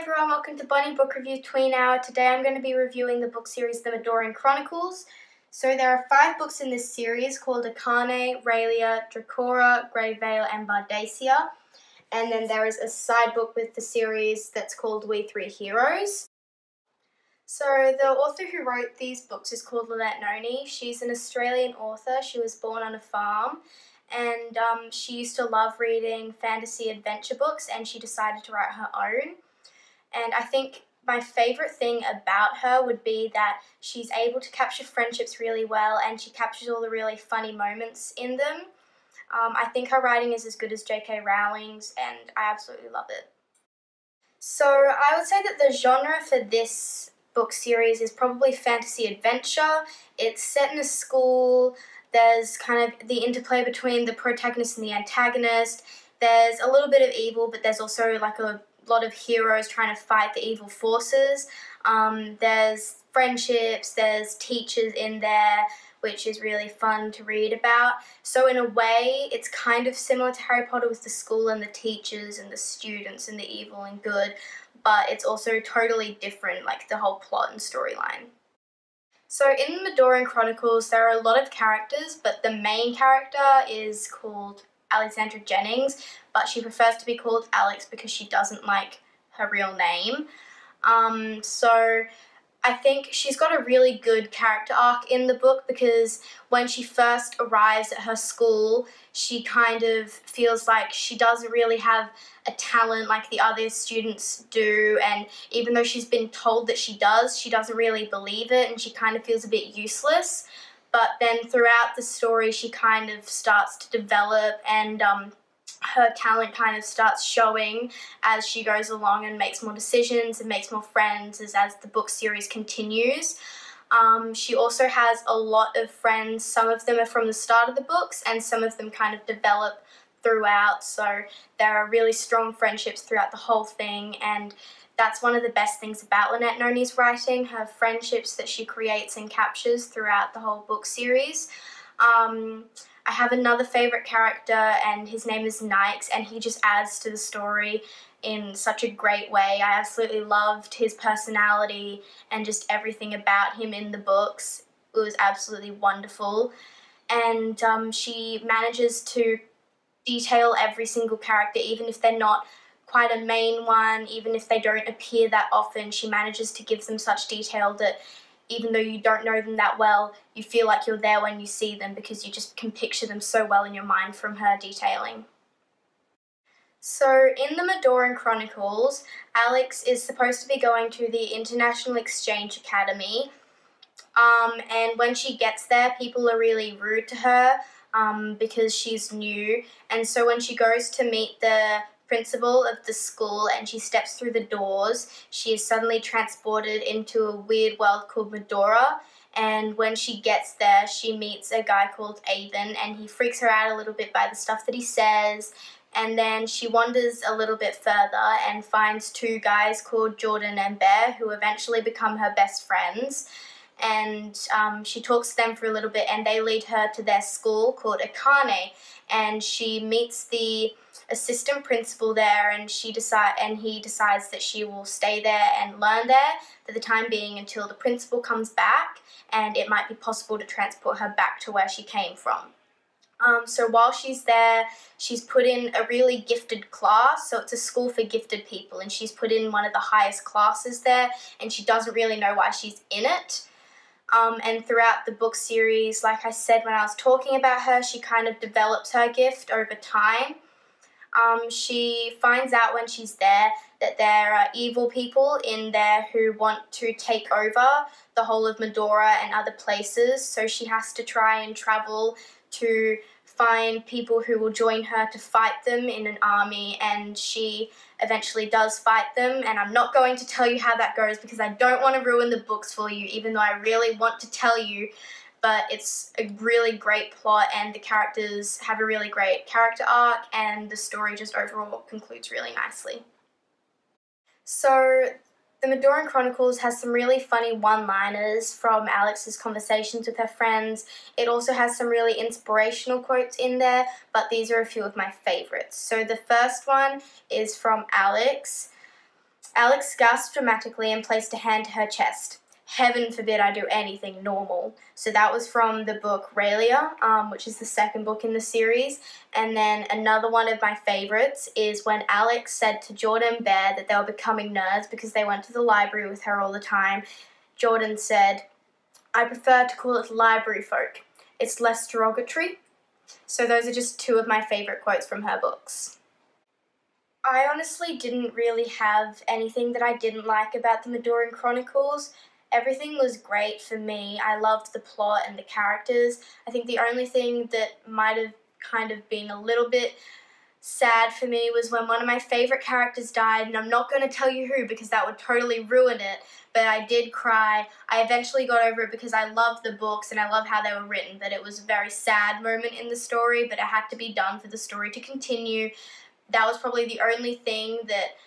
everyone, welcome to Bonnie Book Review Tween Hour. Today I'm going to be reviewing the book series The Medoran Chronicles. So there are 5 books in this series called Akane, Raelia, Dracora, Grey Vale and Bardacia. And then there is a side book with the series that's called We Three Heroes. So the author who wrote these books is called Lynette Noni. She's an Australian author. She was born on a farm. And she used to love reading fantasy adventure books, and she decided to write her own. And I think my favourite thing about her would be that she's able to capture friendships really well, and she captures all the really funny moments in them. I think her writing is as good as J.K. Rowling's, and I absolutely love it. So I would say that the genre for this book series is probably fantasy adventure. It's set in a school. There's kind of the interplay between the protagonist and the antagonist. There's a little bit of evil, but there's also like a lot of heroes trying to fight the evil forces. There's friendships, there's teachers in there, which is really fun to read about. So in a way, it's kind of similar to Harry Potter with the school and the teachers and the students and the evil and good, but it's also totally different, like the whole plot and storyline. So in Medoran Chronicles, there are a lot of characters, but the main character is called Alexandra Jennings, but she prefers to be called Alex because she doesn't like her real name. So I think she's got a really good character arc in the book, because when she first arrives at her school, she kind of feels like she doesn't really have a talent like the other students do, and even though she's been told that she does, she doesn't really believe it, and she kind of feels a bit useless. But then throughout the story, she kind of starts to develop, and her talent kind of starts showing as she goes along and makes more decisions and makes more friends as the book series continues. She also has a lot of friends. Some of them are from the start of the books, and some of them kind of develop throughout. So there are really strong friendships throughout the whole thing, and that's one of the best things about Lynette Noni's writing, her friendships that she creates and captures throughout the whole book series. I have another favourite character, and his name is Nikes, and he just adds to the story in such a great way. I absolutely loved his personality and just everything about him in the books. It was absolutely wonderful. And she manages to detail every single character, even if they're not quite a main one, even if they don't appear that often. She manages to give them such detail that even though you don't know them that well, you feel like you're there when you see them, because you just can picture them so well in your mind from her detailing. So in the Medoran Chronicles, Alex is supposed to be going to the International Exchange Academy, and when she gets there, people are really rude to her because she's new, and so when she goes to meet the principal of the school and she steps through the doors, she is suddenly transported into a weird world called Medora. And when she gets there, she meets a guy called Avon, and he freaks her out a little bit by the stuff that he says. And then she wanders a little bit further and finds 2 guys called Jordan and Bear, who eventually become her best friends. And she talks to them for a little bit, and they lead her to their school called Akane, and she meets the assistant principal there, and he decides that she will stay there and learn there for the time being until the principal comes back, and it might be possible to transport her back to where she came from. So while she's there, she's put in a really gifted class, so it's a school for gifted people, and she's put in one of the highest classes there, and she doesn't really know why she's in it. And throughout the book series, like I said when I was talking about her, she kind of develops her gift over time. She finds out when she's there that there are evil people in there who want to take over the whole of Medora and other places, so she has to try and travel to find people who will join her to fight them in an army, and she eventually does fight them, and I'm not going to tell you how that goes because I don't want to ruin the books for you, even though I really want to tell you. But it's a really great plot, and the characters have a really great character arc, and the story just overall concludes really nicely. So the Medoran Chronicles has some really funny one-liners from Alex's conversations with her friends. It also has some really inspirational quotes in there, but these are a few of my favourites. So the first one is from Alex. Alex gasped dramatically and placed a hand to her chest. Heaven forbid I do anything normal. So that was from the book Raelia, which is the second book in the series. And then another one of my favorites is when Alex said to Jordan and Bear that they were becoming nerds because they went to the library with her all the time. Jordan said, "I prefer to call it library folk. It's less derogatory." So those are just two of my favorite quotes from her books. I honestly didn't really have anything that I didn't like about the Medoran Chronicles. Everything was great for me. I loved the plot and the characters. I think the only thing that might have kind of been a little bit sad for me was when one of my favorite characters died, and I'm not going to tell you who because that would totally ruin it, but I did cry. I eventually got over it because I love the books and I love how they were written, but it was a very sad moment in the story, but it had to be done for the story to continue. That was probably the only thing that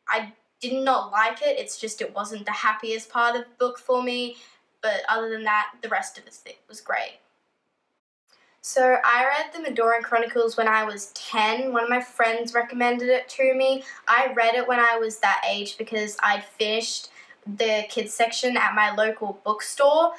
I did not like it. It's just it wasn't the happiest part of the book for me, but other than that, the rest of it was great. So I read the Medoran Chronicles when I was 10. One of my friends recommended it to me. I read it when I was that age because I'd finished the kids section at my local bookstore,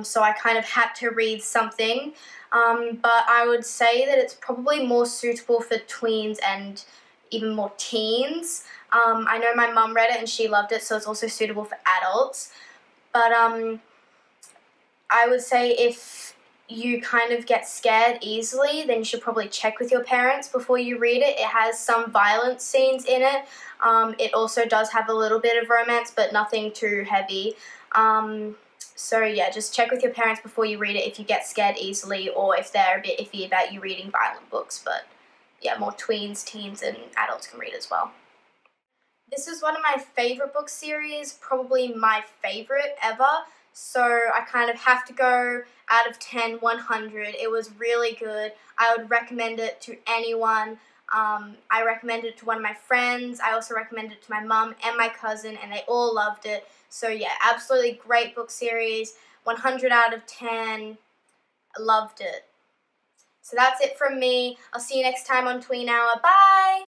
so I kind of had to read something. But I would say that it's probably more suitable for tweens and even more teens. I know my mum read it and she loved it, so it's also suitable for adults. But I would say if you kind of get scared easily, then you should probably check with your parents before you read it. It has some violent scenes in it. It also does have a little bit of romance, but nothing too heavy. So yeah, just check with your parents before you read it if you get scared easily or if they're a bit iffy about you reading violent books. But yeah, more tweens, teens, and adults can read as well. This is one of my favorite book series, probably my favorite ever. So I kind of have to go out of 10, 100. It was really good. I would recommend it to anyone. I recommended it to one of my friends. I also recommended it to my mum and my cousin, and they all loved it. So yeah, absolutely great book series. 100 out of 10. I loved it. So that's it from me. I'll see you next time on Tween Hour. Bye!